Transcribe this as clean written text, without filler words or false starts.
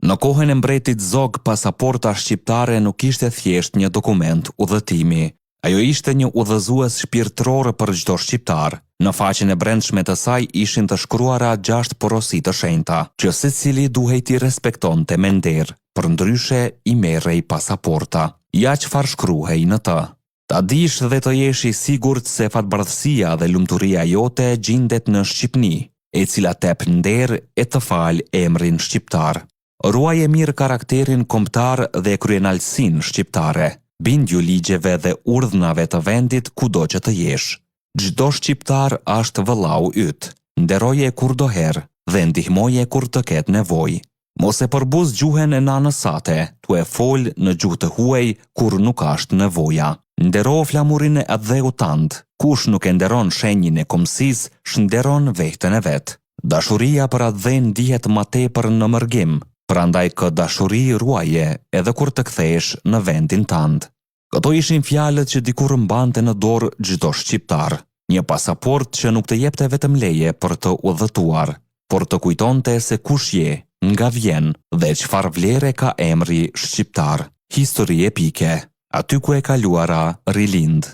Në kohën e mbretit Zog, pasaporta shqiptare nuk ishte thjesht një dokument udhëtimi. Ajo ishte një udhëzues shpirtëror për çdo shqiptar. Në faqen e brendshme të saj ishin të shkruara 6 porosi të shenjta, që secili duhej t'i respektonte me nder, përndryshe i merrej pasaporta. Ja çfarë shkruhej në të. Ta dish dhe të jesh i sigurt se fatbardhësia dhe lumturia jote gjendet në Shqipni, e cila tep nder e të fal emrin shqiptar. Ruaje mirë karakterin kombëtar dhe kryenalësinë shqiptare. Bindju ligjeve dhe urdhnave të vendit kudo që të jesh. Çdo shqiptar është vëllau yt. Nderoje kurdoherë dhe ndihmoje kur të ketë nevojë. Mos e përbuz gjuhën e nanës sate, tu e fol në gjuhë të huaj kur nuk është nevoja. Ndero flamurin e adheu tant. Kush nuk e nderon shenjin e komësisë, shënderon vehtën e vet. Dashuria për atë ndihet më tepër në mërgim. Prandaj kë dashuri ruaje edhe kur të kthesh në vendin tënd. Këto ishin fjalët që dikur mbante në dorë çdo shqiptar. Një pasaport që nuk të jepte vetëm leje për të udhëtuar, por të kujtonte se kush je, nga vjen dhe çfarë vlere ka emri shqiptar. Histori epike, aty ku e kaluara rilind.